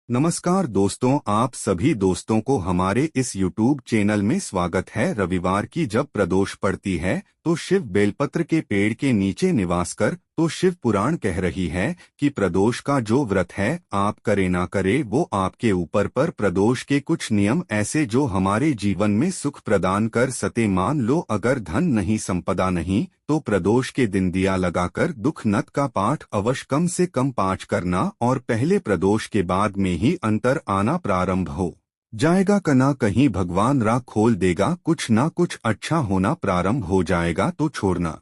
नमस्कार दोस्तों, आप सभी दोस्तों को हमारे इस YouTube चैनल में स्वागत है। रविवार की जब प्रदोष पड़ती है तो शिव बेलपत्र के पेड़ के नीचे निवास कर तो शिव पुराण कह रही है कि प्रदोष का जो व्रत है आप करे ना करे वो आपके ऊपर, पर प्रदोष के कुछ नियम ऐसे जो हमारे जीवन में सुख प्रदान कर सके। मान लो अगर धन नहीं, संपदा नहीं, तो प्रदोष के दिन दिया लगाकर दुख नत का पाठ अवश्य कम से कम 5 करना और पहले प्रदोष के बाद में ही अंतर आना प्रारंभ हो जाएगा। कना कहीं भगवान राह खोल देगा, कुछ ना कुछ अच्छा होना प्रारंभ हो जाएगा। तो छोड़ना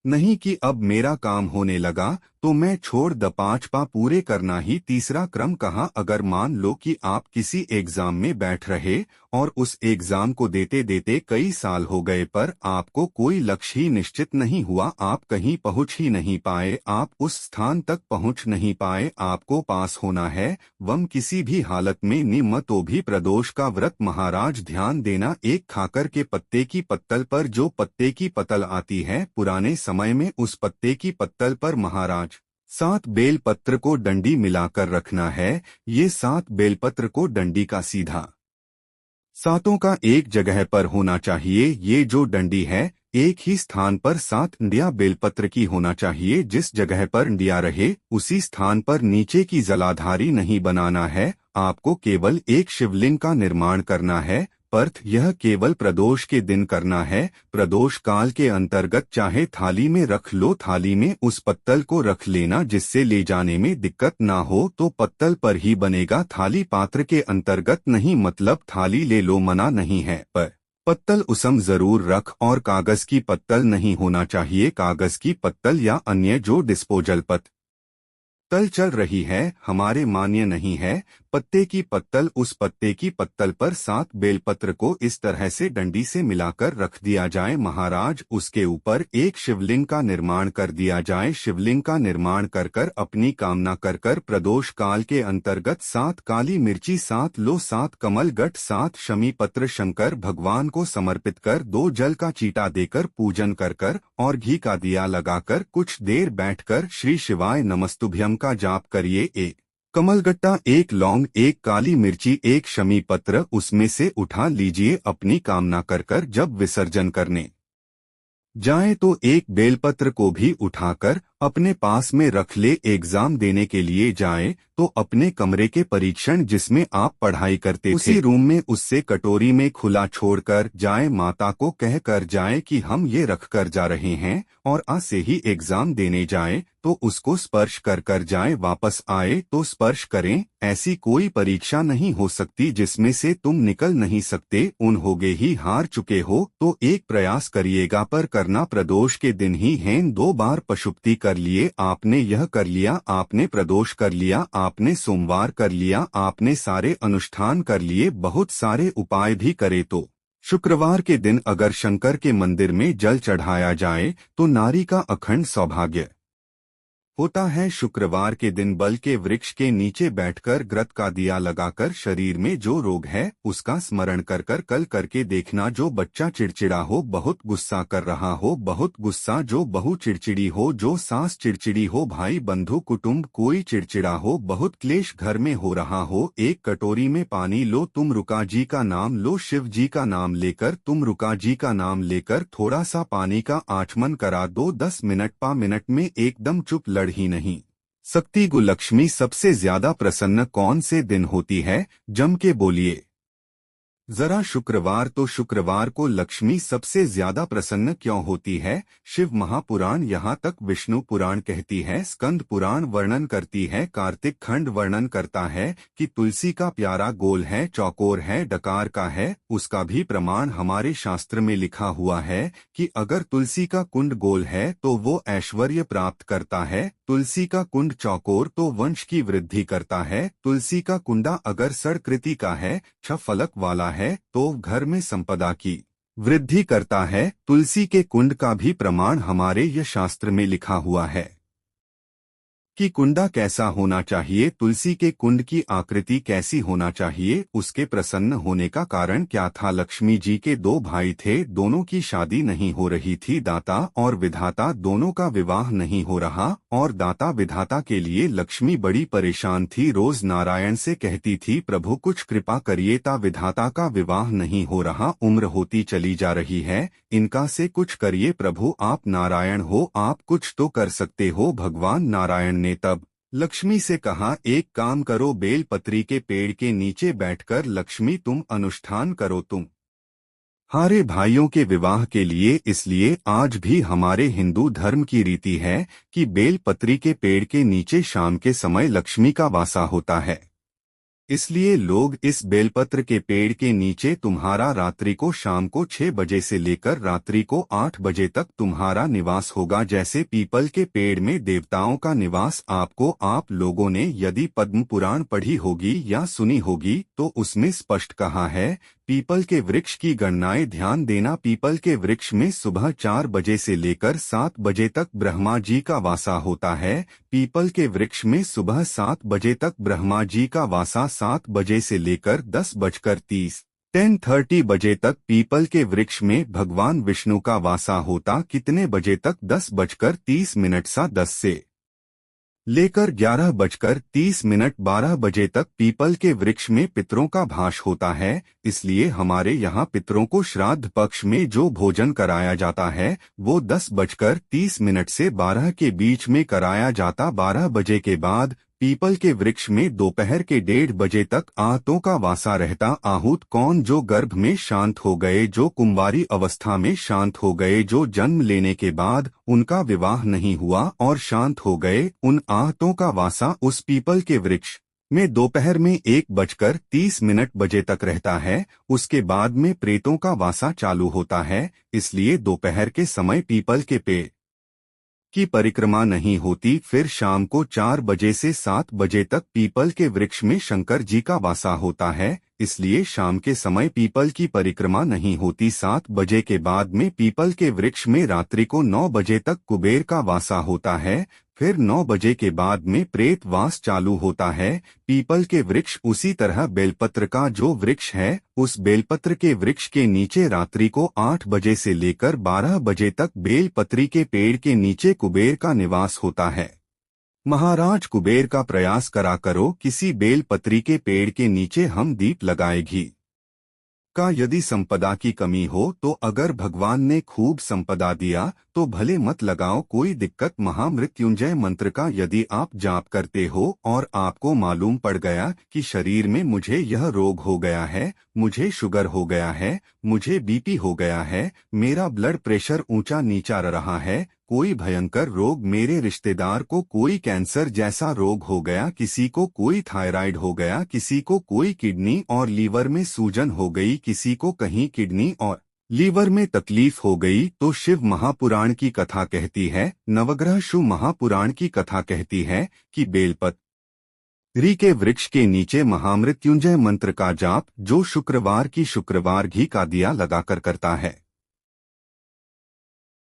नहीं कि अब मेरा काम होने लगा तो मैं छोड़ द, 5 पा पूरे करना ही तीसरा क्रम कहा। अगर मान लो कि आप किसी एग्जाम में बैठ रहे और उस एग्जाम को देते देते कई साल हो गए पर आपको कोई लक्ष्य ही निश्चित नहीं हुआ, आप कहीं पहुंच ही नहीं पाए, आप उस स्थान तक पहुंच नहीं पाए, आपको पास होना है वम किसी भी हालत में निम्न, तो भी प्रदोष का व्रत महाराज ध्यान देना। एक खाकर के पत्ते की पत्तल पर जो पत्ते की पतल आती है, पुराने समय में उस पत्ते की पत्तल पर महाराज 7 बेलपत्र को डंडी मिलाकर रखना है। ये 7 बेलपत्र को डंडी का सीधा सातों का एक जगह पर होना चाहिए। ये जो डंडी है एक ही स्थान पर 7 इंडिया बेलपत्र की होना चाहिए। जिस जगह पर इंडिया रहे उसी स्थान पर नीचे की जलाधारी नहीं बनाना है। आपको केवल एक शिवलिंग का निर्माण करना है, पर यह केवल प्रदोष के दिन करना है। प्रदोष काल के अंतर्गत चाहे थाली में रख लो, थाली में उस पत्तल को रख लेना जिससे ले जाने में दिक्कत ना हो, तो पत्तल पर ही बनेगा। थाली पात्र के अंतर्गत नहीं, मतलब थाली ले लो मना नहीं है, पर पत्तल उसम जरूर रख। और कागज की पत्तल नहीं होना चाहिए। कागज की पत्तल या अन्य जो डिस्पोजल पत्तल चल रही है हमारे मान्य नहीं है। पत्ते की पत्तल, उस पत्ते की पत्तल पर 7 बेलपत्र को इस तरह से डंडी से मिलाकर रख दिया जाए। महाराज उसके ऊपर एक शिवलिंग का निर्माण कर दिया जाए। शिवलिंग का निर्माण कर कर अपनी कामना कर कर प्रदोष काल के अंतर्गत 7 काली मिर्ची, 7 लो, 7 कमल गट, 7 शमी पत्र शंकर भगवान को समर्पित कर 2 जल का चीटा देकर पूजन कर कर और घी का दिया लगाकर कुछ देर बैठकर श्री शिवाय नमस्तुभ्यम का जाप करिए। एक कमलगट्टा, एक लौंग, एक काली मिर्ची, एक शमी पत्र उसमें से उठा लीजिए। अपनी कामना कर कर जब विसर्जन करने जाए तो एक बेलपत्र को भी उठाकर अपने पास में रख ले। एग्जाम देने के लिए जाए तो अपने कमरे के परीक्षण जिसमें आप पढ़ाई करते थे उसी रूम में उससे कटोरी में खुला छोड़कर जाए। माता को कह कर जाए कि हम ये रख कर जा रहे हैं, और आज से ही एग्जाम देने जाए तो उसको स्पर्श कर कर जाए। वापस आए तो स्पर्श करें। ऐसी कोई परीक्षा नहीं हो सकती जिसमें से तुम निकल नहीं सकते। उन होगे ही हार चुके हो तो एक प्रयास करिएगा, पर करना प्रदोष के दिन ही है। 2 बार पशुपति कर लिए, आपने यह कर लिया, आपने प्रदोष कर लिया, आपने सोमवार कर लिया, आपने सारे अनुष्ठान कर लिए, बहुत सारे उपाय भी करे तो शुक्रवार के दिन अगर शंकर के मंदिर में जल चढ़ाया जाए तो नारी का अखंड सौभाग्य होता है। शुक्रवार के दिन बल के वृक्ष के नीचे बैठकर घृत का दिया लगाकर शरीर में जो रोग है उसका स्मरण कर कर कल करके देखना। जो बच्चा चिड़चिड़ा हो, बहुत गुस्सा कर रहा हो, बहुत गुस्सा, जो बहू चिड़चिड़ी हो, जो सास चिड़चिड़ी हो, भाई बंधु कुटुंब कोई चिड़चिड़ा हो, बहुत क्लेश घर में हो रहा हो, एक कटोरी में पानी लो, तुम रुका जी का नाम लो, शिव जी का नाम लेकर, तुम रुका जी का नाम लेकर थोड़ा सा पानी का आचमन करा दो। 10 मिनट मिनट में एकदम चुप ही नहीं सकती। गु लक्ष्मी सबसे ज्यादा प्रसन्न कौन से दिन होती है? जम के बोलिए जरा। शुक्रवार। तो शुक्रवार को लक्ष्मी सबसे ज्यादा प्रसन्न क्यों होती है? शिव महापुराण, यहाँ तक विष्णु पुराण कहती है, स्कंद पुराण वर्णन करती है, कार्तिक खंड वर्णन करता है कि तुलसी का प्यारा गोल है, चौकोर है, डकार का है। उसका भी प्रमाण हमारे शास्त्र में लिखा हुआ है कि अगर तुलसी का कुंड गोल है तो वो ऐश्वर्य प्राप्त करता है, तुलसी का कुंड चौकोर तो वंश की वृद्धि करता है, तुलसी का कुंडा अगर सड़कृति का है, 6 फलक वाला है, तो घर में संपदा की वृद्धि करता है। तुलसी के कुंड का भी प्रमाण हमारे यह शास्त्र में लिखा हुआ है कि कुंडा कैसा होना चाहिए, तुलसी के कुंड की आकृति कैसी होना चाहिए, उसके प्रसन्न होने का कारण क्या था। लक्ष्मी जी के 2 भाई थे, दोनों की शादी नहीं हो रही थी, दाता और विधाता दोनों का विवाह नहीं हो रहा, और दाता विधाता के लिए लक्ष्मी बड़ी परेशान थी। रोज नारायण से कहती थी, प्रभु कुछ कृपा करिए, ता विधाता का विवाह नहीं हो रहा, उम्र होती चली जा रही है, इनका से कुछ करिए प्रभु, आप नारायण हो, आप कुछ तो कर सकते हो। भगवान नारायण ने तब लक्ष्मी से कहा, एक काम करो, बेलपत्री के पेड़ के नीचे बैठकर लक्ष्मी तुम अनुष्ठान करो। तुम हारे भाइयों के विवाह के लिए इसलिए आज भी हमारे हिंदू धर्म की रीति है कि बेलपत्री के पेड़ के नीचे शाम के समय लक्ष्मी का वासा होता है। इसलिए लोग इस बेलपत्र के पेड़ के नीचे तुम्हारा रात्रि को शाम को 6 बजे से लेकर रात्रि को 8 बजे तक तुम्हारा निवास होगा। जैसे पीपल के पेड़ में देवताओं का निवास आपको, आप लोगों ने यदि पद्म पुराण पढ़ी होगी या सुनी होगी तो उसमें स्पष्ट कहा है, पीपल के वृक्ष की गणनाएं ध्यान देना। पीपल के वृक्ष में सुबह 4 बजे से लेकर 7 बजे तक ब्रह्मा जी का वासा होता है। पीपल के वृक्ष में सुबह 7 बजे तक ब्रह्मा जी का वासा, 7 बजे से लेकर 10:30 बजे तक पीपल के वृक्ष में भगवान विष्णु का वासा होता। कितने बजे तक? 10:30 सा 10 से लेकर 11:30 12 बजे तक पीपल के वृक्ष में पितरों का भाष होता है। इसलिए हमारे यहाँ पितरों को श्राद्ध पक्ष में जो भोजन कराया जाता है वो 10:30 से 12 के बीच में कराया जाता। 12 बजे के बाद पीपल के वृक्ष में दोपहर के 1:30 बजे तक आहूतों का वासा रहता। आहूत कौन? जो गर्भ में शांत हो गए, जो कुंवारी अवस्था में शांत हो गए, जो जन्म लेने के बाद उनका विवाह नहीं हुआ और शांत हो गए, उन आहूतों का वासा उस पीपल के वृक्ष में दोपहर में 1:30 बजे तक रहता है। उसके बाद में प्रेतों का वासा चालू होता है। इसलिए दोपहर के समय पीपल के पेड़ की परिक्रमा नहीं होती। फिर शाम को 4 बजे से 7 बजे तक पीपल के वृक्ष में शंकर जी का वासा होता है। इसलिए शाम के समय पीपल की परिक्रमा नहीं होती। 7 बजे के बाद में पीपल के वृक्ष में रात्रि को 9 बजे तक कुबेर का वासा होता है। फिर 9 बजे के बाद में प्रेत वास चालू होता है। पीपल के वृक्ष उसी तरह बेलपत्र का जो वृक्ष है, उस बेलपत्र के वृक्ष के नीचे रात्रि को 8 बजे से लेकर 12 बजे तक बेलपत्री के पेड़ के नीचे कुबेर का निवास होता है। महाराज कुबेर का प्रयास करा करो, किसी बेलपत्री के पेड़ के नीचे हम दीप लगाए घी का। यदि संपदा की कमी हो तो अगर भगवान ने खूब संपदा दिया तो भले मत लगाओ, कोई दिक्कत। महामृत्युंजय मंत्र का यदि आप जाप करते हो और आपको मालूम पड़ गया कि शरीर में मुझे यह रोग हो गया है, मुझे शुगर हो गया है, मुझे बीपी हो गया है, मेरा ब्लड प्रेशर ऊंचा नीचा रहा है, कोई भयंकर रोग, मेरे रिश्तेदार को कोई कैंसर जैसा रोग हो गया, किसी को कोई थायराइड हो गया, किसी को कोई किडनी और लीवर में सूजन हो गई, किसी को कहीं किडनी और लीवर में तकलीफ हो गई, तो शिव महापुराण की कथा कहती है, नवग्रह शिव महापुराण की कथा कहती है कि बेलपत्री के वृक्ष के नीचे महामृत्युंजय मंत्र का जाप जो शुक्रवार की शुक्रवार घी का दिया लगाकर करता है,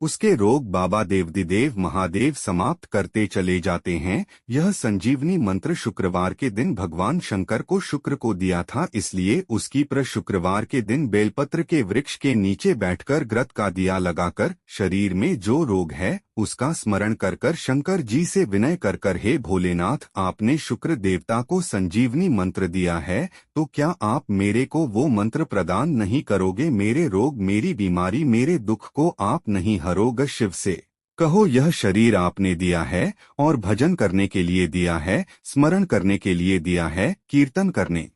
उसके रोग बाबा देवदिदेव महादेव समाप्त करते चले जाते हैं। यह संजीवनी मंत्र शुक्रवार के दिन भगवान शंकर को शुक्र को दिया था। इसलिए उसकी शुक्रवार के दिन बेलपत्र के वृक्ष के नीचे बैठकर घृत का दिया लगाकर शरीर में जो रोग है उसका स्मरण कर कर शंकर जी से विनय कर कर, हे भोलेनाथ, आपने शुक्र देवता को संजीवनी मंत्र दिया है, तो क्या आप मेरे को वो मंत्र प्रदान नहीं करोगे? मेरे रोग, मेरी बीमारी, मेरे दुख को आप नहीं हरोगे? शिव से कहो, यह शरीर आपने दिया है और भजन करने के लिए दिया है, स्मरण करने के लिए दिया है, कीर्तन करने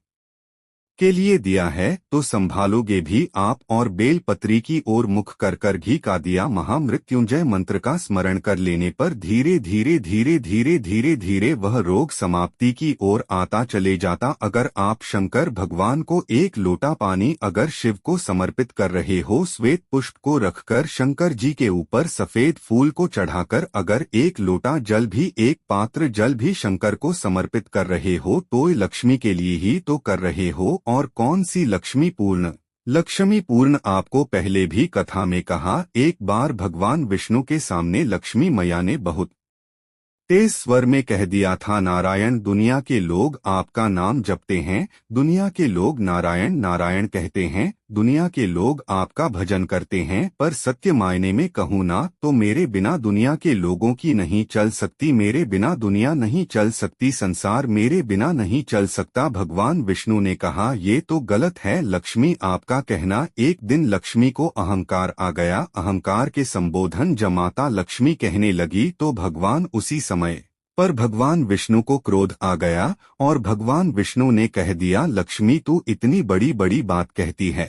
के लिए दिया है, तो संभालोगे भी आप। और बेलपत्री की ओर मुख कर कर घी का दिया महामृत्युंजय मंत्र का स्मरण कर लेने पर धीरे धीरे धीरे धीरे धीरे धीरे वह रोग समाप्ति की ओर आता चले जाता। अगर आप शंकर भगवान को एक लोटा पानी अगर शिव को समर्पित कर रहे हो, श्वेत पुष्प को रखकर शंकर जी के ऊपर सफेद फूल को चढ़ाकर अगर एक लोटा जल भी, एक पात्र जल भी शंकर को समर्पित कर रहे हो, तो लक्ष्मी के लिए ही तो कर रहे हो। और कौन सी लक्ष्मी पूर्ण? लक्ष्मी पूर्ण आपको पहले भी कथा में कहा। एक बार भगवान विष्णु के सामने लक्ष्मी मैया ने बहुत तेज स्वर में कह दिया था, नारायण, दुनिया के लोग आपका नाम जपते हैं, दुनिया के लोग नारायण नारायण कहते हैं, दुनिया के लोग आपका भजन करते हैं, पर सत्य मायने में कहूँ ना तो मेरे बिना दुनिया के लोगों की नहीं चल सकती, मेरे बिना दुनिया नहीं चल सकती, संसार मेरे बिना नहीं चल सकता। भगवान विष्णु ने कहा, ये तो गलत है लक्ष्मी, आपका कहना। एक दिन लक्ष्मी को अहंकार आ गया। अहंकार के संबोधन जब माता लक्ष्मी कहने लगी तो भगवान उसी समय पर भगवान विष्णु को क्रोध आ गया और भगवान विष्णु ने कह दिया, लक्ष्मी तू इतनी बड़ी बड़ी बात कहती है,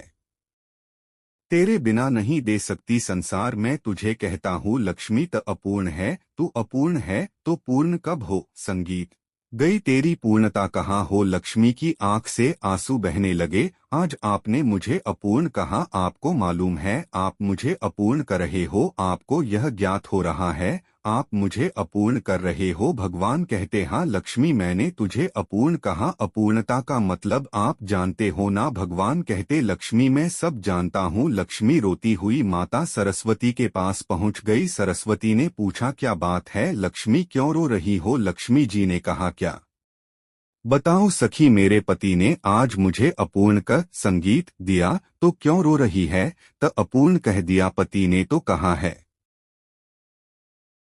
तेरे बिना नहीं दे सकती संसार। मैं तुझे कहता हूँ लक्ष्मी त अपूर्ण है, तू अपूर्ण है तो पूर्ण कब हो। संगीत गई तेरी पूर्णता कहाँ हो। लक्ष्मी की आंख से आंसू बहने लगे। आज आपने मुझे अपूर्ण कहा, आपको मालूम है आप मुझे अपूर्ण कर रहे हो, आपको यह ज्ञात हो रहा है आप मुझे अपूर्ण कर रहे हो। भगवान कहते, हाँ लक्ष्मी मैंने तुझे अपूर्ण कहा, अपूर्णता का मतलब आप जानते हो ना। भगवान कहते, लक्ष्मी मैं सब जानता हूँ। लक्ष्मी रोती हुई माता सरस्वती के पास पहुँच गई। सरस्वती ने पूछा, क्या बात है लक्ष्मी, क्यों रो रही हो। लक्ष्मी जी ने कहा, क्या बताओ सखी, मेरे पति ने आज मुझे अपूर्ण कर संगीत दिया तो क्यों रो रही है। त अपूर्ण कह दिया, पति ने तो कहा है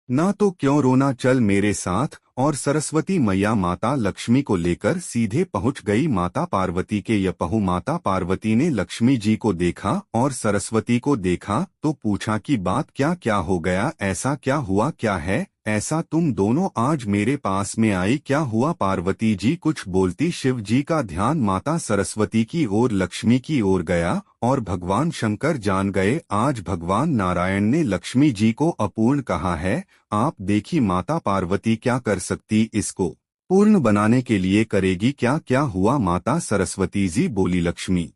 ना तो क्यों रोना, चल मेरे साथ। और सरस्वती मैया माता लक्ष्मी को लेकर सीधे पहुंच गई माता पार्वती के यपहु। माता पार्वती ने लक्ष्मी जी को देखा और सरस्वती को देखा तो पूछा कि बात क्या क्या हो गया, ऐसा क्या हुआ, क्या है ऐसा तुम दोनों आज मेरे पास में आई, क्या हुआ। पार्वती जी कुछ बोलती, शिव जी का ध्यान माता सरस्वती की ओर लक्ष्मी की ओर गया और भगवान शंकर जान गए आज भगवान नारायण ने लक्ष्मी जी को अपूर्ण कहा है। आप देखी माता पार्वती क्या कर सकती, इसको पूर्ण बनाने के लिए करेगी क्या। क्या हुआ माता सरस्वती जी बोली, लक्ष्मी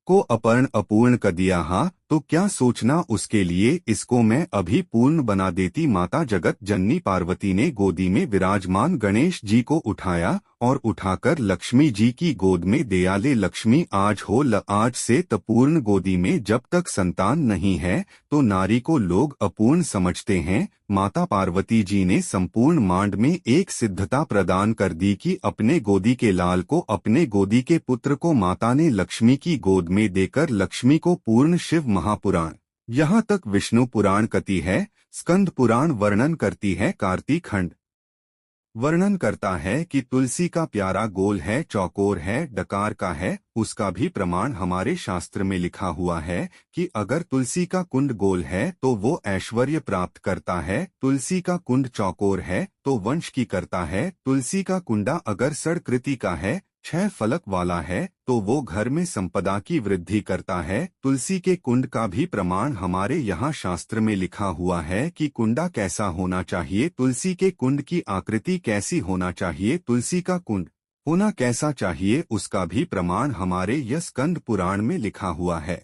को अपर्ण अपूर्ण कर दिया, हाँ तो क्या सोचना उसके लिए, इसको मैं अभी पूर्ण बना देती। माता जगत जननी पार्वती ने गोदी में विराजमान गणेश जी को उठाया और उठाकर लक्ष्मी जी की गोद में दिया। ले लक्ष्मी आज हो आज से पूर्ण गोदी में। जब तक संतान नहीं है तो नारी को लोग अपूर्ण समझते हैं। माता पार्वती जी ने संपूर्ण मांड में एक सिद्धता प्रदान कर दी कि अपने गोदी के लाल को, अपने गोदी के पुत्र को माता ने लक्ष्मी की गोद में देकर लक्ष्मी को पूर्ण। शिव महापुराण यहाँ तक विष्णु पुराण कथी है, स्कंद पुराण वर्णन करती है, कार्तिक खंड वर्णन करता है कि तुलसी का प्यारा गोल है, चौकोर है, डकार का है। उसका भी प्रमाण हमारे शास्त्र में लिखा हुआ है कि अगर तुलसी का कुंड गोल है तो वो ऐश्वर्य प्राप्त करता है, तुलसी का कुंड चौकोर है तो वंश की करता है, तुलसी का कुंडा अगर षडकृति का है, 6 फलक वाला है तो वो घर में संपदा की वृद्धि करता है। तुलसी के कुंड का भी प्रमाण हमारे यहाँ शास्त्र में लिखा हुआ है कि कुंडा कैसा होना चाहिए, तुलसी के कुंड की आकृति कैसी होना चाहिए, तुलसी का कुंड होना कैसा चाहिए, उसका भी प्रमाण हमारे यह स्कंद पुराण में लिखा हुआ है।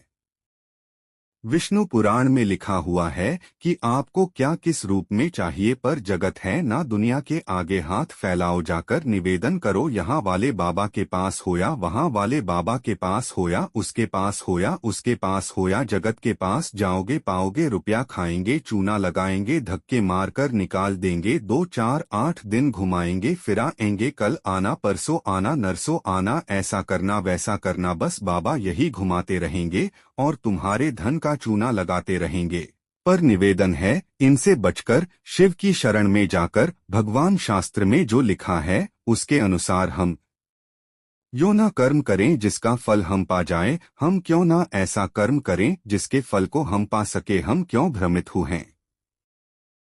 विष्णु पुराण में लिखा हुआ है कि आपको क्या किस रूप में चाहिए, पर जगत है ना दुनिया के आगे हाथ फैलाओ, जाकर निवेदन करो। यहाँ वाले बाबा के पास होया, वहाँ वाले बाबा के पास होया, उसके पास होया, उसके पास होया, जगत के पास जाओगे पाओगे रुपया, खाएंगे चूना लगाएंगे, धक्के मारकर निकाल देंगे, 2 4 8 दिन घुमाएंगे फिराएंगे, कल आना परसों आना नरसों आना, ऐसा करना वैसा करना, बस बाबा यही घुमाते रहेंगे और तुम्हारे धन का चूना लगाते रहेंगे। पर निवेदन है इनसे बचकर शिव की शरण में जाकर भगवान शास्त्र में जो लिखा है उसके अनुसार हम यो ना कर्म करें जिसका फल हम पा जाएं। हम क्यों ना ऐसा कर्म करें जिसके फल को हम पा सके, हम क्यों भ्रमित हुए हैं।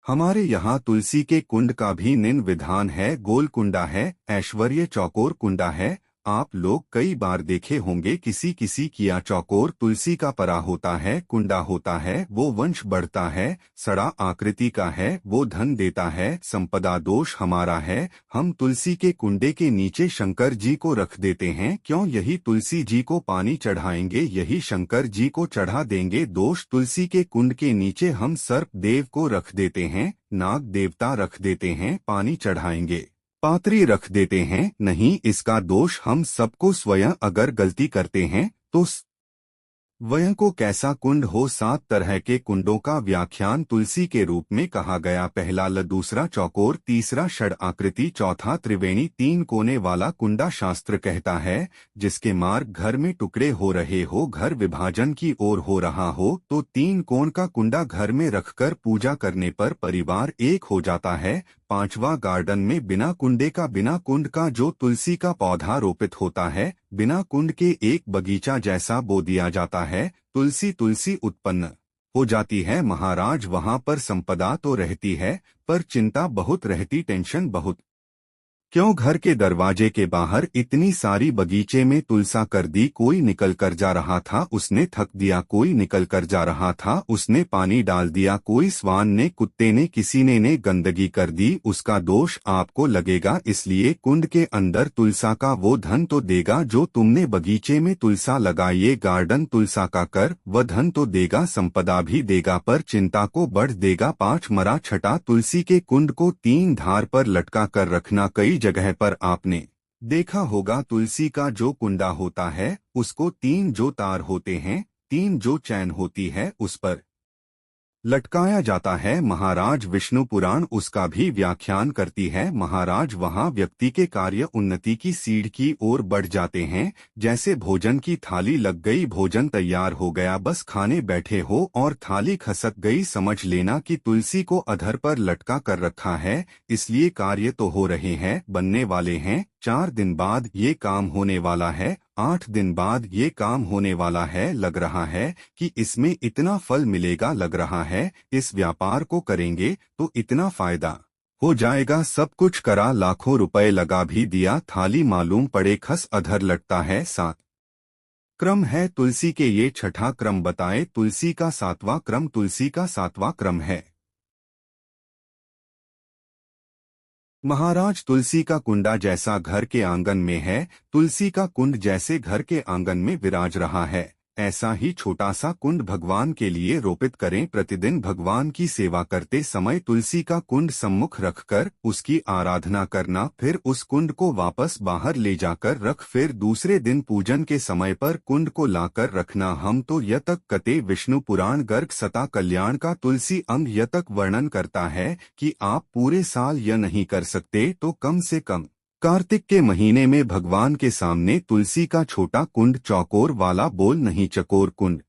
हमारे यहाँ तुलसी के कुंड का भी निम्न विधान है, गोल कुंडा है, ऐश्वर्य चौकोर कुंडा है। आप लोग कई बार देखे होंगे किसी किसी किया चौकोर तुलसी का परा होता है, कुंडा होता है, वो वंश बढ़ता है, सड़ा आकृति का है, वो धन देता है, संपदा दोष हमारा है। हम तुलसी के कुंडे के नीचे शंकर जी को रख देते हैं, क्यों, यही तुलसी जी को पानी चढ़ाएंगे, यही शंकर जी को चढ़ा देंगे। दोष तुलसी के कुंड के नीचे हम सर्प देव को रख देते हैं, नाग देवता रख देते हैं, पानी चढ़ाएंगे, पात्री रख देते हैं। नहीं, इसका दोष हम सबको स्वयं अगर गलती करते हैं तो वह को कैसा कुंड हो। 7 तरह के कुंडों का व्याख्यान तुलसी के रूप में कहा गया। पहला ल, दूसरा चौकोर, तीसरा षड आकृति, चौथा त्रिवेणी। 3 कोने वाला कुंडा शास्त्र कहता है जिसके मार्ग घर में टुकड़े हो रहे हो, घर विभाजन की ओर हो रहा हो, तो 3 कोण का कुंडा घर में रखकर पूजा करने पर परिवार एक हो जाता है। 5वां गार्डन में बिना कुंडे का, बिना कुंड का जो तुलसी का पौधा रोपित होता है, बिना कुंड के एक बगीचा जैसा बो दिया जाता है। तुलसी तुलसी उत्पन्न हो जाती है। महाराज वहां पर संपदा तो रहती है पर चिंता बहुत रहती, टेंशन बहुत। क्यों घर के दरवाजे के बाहर इतनी सारी बगीचे में तुलसा कर दी। कोई निकल कर जा रहा था, उसने थक दिया। कोई निकल कर जा रहा था, उसने पानी डाल दिया। कोई स्वान ने, कुत्ते ने, किसी ने गंदगी कर दी, उसका दोष आपको लगेगा। इसलिए कुंड के अंदर तुलसा का वो धन तो देगा जो तुमने बगीचे में तुलसा लगाइए। गार्डन तुलसा का कर, वह धन तो देगा, संपदा भी देगा, पर चिंता को बढ़ देगा। 5 मरा छठा, तुलसी के कुंड को 3 धार पर लटका कर रखना। कई जगह पर आपने देखा होगा तुलसी का जो कुंडा होता है उसको 3 जो तार होते हैं, 3 जो चैन होती है उस पर लटकाया जाता है। महाराज विष्णु पुराण उसका भी व्याख्यान करती है। महाराज वहाँ व्यक्ति के कार्य उन्नति की सीढ़ की ओर बढ़ जाते हैं। जैसे भोजन की थाली लग गई, भोजन तैयार हो गया, बस खाने बैठे हो और थाली खसक गई, समझ लेना कि तुलसी को अधर पर लटका कर रखा है। इसलिए कार्य तो हो रहे हैं, बनने वाले हैं। 4 दिन बाद ये काम होने वाला है, 8 दिन बाद ये काम होने वाला है। लग रहा है कि इसमें इतना फल मिलेगा, लग रहा है इस व्यापार को करेंगे तो इतना फायदा हो जाएगा। सब कुछ करा, लाखों रुपए लगा भी दिया, थाली मालूम पड़े खस अधर लटता है। 7 क्रम है तुलसी के, ये छठा क्रम बताए। तुलसी का 7वां क्रम, तुलसी का 7वां क्रम है। महाराज तुलसी का कुंडा जैसा घर के आंगन में है, तुलसी का कुंड जैसे घर के आंगन में विराज रहा है, ऐसा ही छोटा सा कुंड भगवान के लिए रोपित करें। प्रतिदिन भगवान की सेवा करते समय तुलसी का कुंड सम्मुख रखकर उसकी आराधना करना, फिर उस कुंड को वापस बाहर ले जाकर रख, फिर दूसरे दिन पूजन के समय पर कुंड को लाकर रखना। हम तो यतक कते विष्णु पुराण गर्ग सता कल्याण का तुलसी अंग यतक वर्णन करता है कि आप पूरे साल यह नहीं कर सकते तो कम से कम कार्तिक के महीने में भगवान के सामने तुलसी का छोटा कुंड, चौकोर वाला बोल नहीं चकोर कुंड,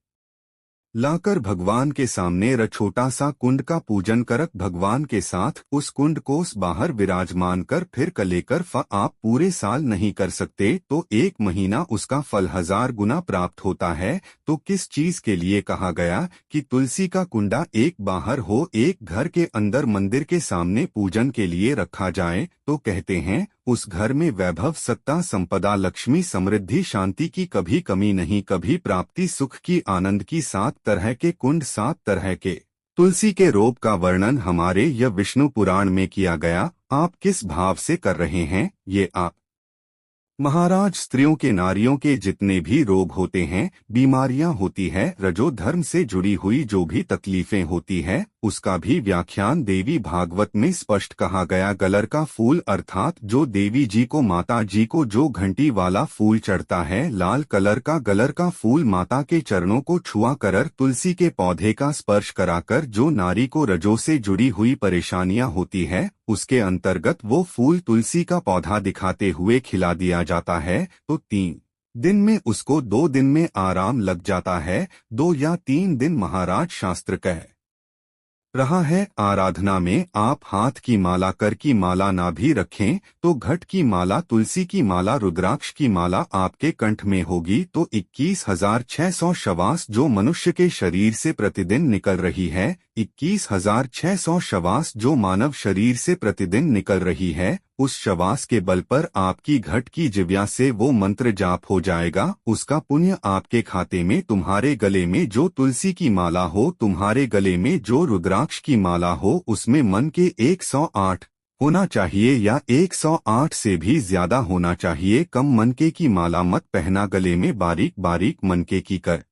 लाकर भगवान के सामने छोटा सा कुंड का पूजन करक भगवान के साथ उस कुंड को बाहर विराजमान कर फिर कलेकर आप पूरे साल नहीं कर सकते तो 1 महीना उसका फल 1000 गुना प्राप्त होता है। तो किस चीज के लिए कहा गया कि तुलसी का कुंडा एक बाहर हो, एक घर के अंदर मंदिर के सामने पूजन के लिए रखा जाए, तो कहते हैं उस घर में वैभव, सत्ता, संपदा, लक्ष्मी, समृद्धि, शांति की कभी कमी नहीं, कभी प्राप्ति, सुख की, आनंद की। 7 तरह के कुंड, 7 तरह के तुलसी के रोप का वर्णन हमारे यह विष्णु पुराण में किया गया। आप किस भाव से कर रहे हैं ये आप महाराज स्त्रियों के, नारियों के जितने भी रोग होते हैं, बीमारियां होती है, रजो धर्म से जुड़ी हुई जो भी तकलीफें होती है, उसका भी व्याख्यान देवी भागवत में स्पष्ट कहा गया। गलर का फूल अर्थात जो देवी जी को, माता जी को जो घंटी वाला फूल चढ़ता है, लाल कलर का गलर का फूल माता के चरणों को छुआ कर तुलसी के पौधे का स्पर्श कराकर जो नारी को रजो से जुड़ी हुई परेशानियां होती है, उसके अंतर्गत वो फूल तुलसी का पौधा दिखाते हुए खिला दिया जाता है, तो 3 दिन में उसको 2 दिन में आराम लग जाता है। 2 या 3 दिन महाराज शास्त्र कह रहा है। आराधना में आप हाथ की माला, कर की माला ना भी रखें तो घट की माला, तुलसी की माला, रुद्राक्ष की माला आपके कंठ में होगी तो 21,600 शवास जो मनुष्य के शरीर से प्रतिदिन निकल रही है, 21,600 शवास जो मानव शरीर से प्रतिदिन निकल रही है, उस शवास के बल पर आपकी घट की जिव्या से वो मंत्र जाप हो जाएगा। उसका पुण्य आपके खाते में, तुम्हारे गले में जो तुलसी की माला हो, तुम्हारे गले में जो रुद्राक्ष की माला हो, उसमें मन के 108 होना चाहिए या 108 से भी ज्यादा होना चाहिए। कम मनके की माला मत पहना, गले में बारीक बारीक मनके की कर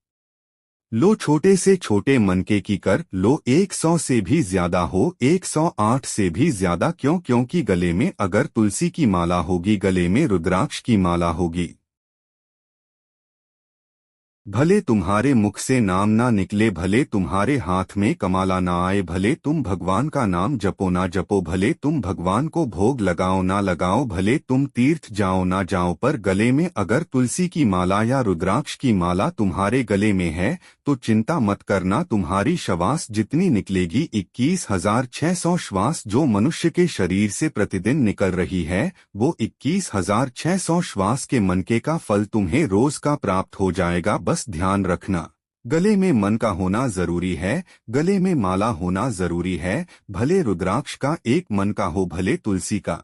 लो, छोटे से छोटे मनके की कर लो। 100 से भी ज्यादा हो, 108 से भी ज्यादा। क्यों? क्योंकि गले में अगर तुलसी की माला होगी, गले में रुद्राक्ष की माला होगी, भले तुम्हारे मुख से नाम ना निकले, भले तुम्हारे हाथ में कमाला ना आए, भले तुम भगवान का नाम जपो ना जपो, भले तुम भगवान को भोग लगाओ ना लगाओ, भले तुम तीर्थ जाओ ना जाओ, पर गले में अगर तुलसी की माला या रुद्राक्ष की माला तुम्हारे गले में है तो चिंता मत करना। तुम्हारी श्वास जितनी निकलेगी, 21,600 श्वास जो मनुष्य के शरीर से प्रतिदिन निकल रही है, वो 21,600 श्वास के मनके का फल तुम्हें रोज का प्राप्त हो जाएगा। बस ध्यान रखना, गले में मन का होना जरूरी है, गले में माला होना जरूरी है। भले रुद्राक्ष का एक मन का हो, भले तुलसी का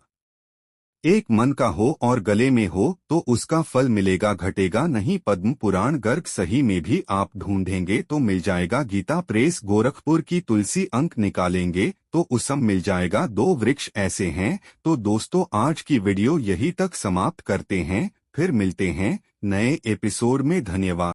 एक मन का हो और गले में हो तो उसका फल मिलेगा, घटेगा नहीं। पद्म पुराण गर्ग सही में भी आप ढूंढेंगे तो मिल जाएगा। गीता प्रेस गोरखपुर की तुलसी अंक निकालेंगे तो उसम मिल जाएगा। 2 वृक्ष ऐसे हैं। तो दोस्तों, आज की वीडियो यही तक समाप्त करते हैं, फिर मिलते हैं नए एपिसोड में। धन्यवाद।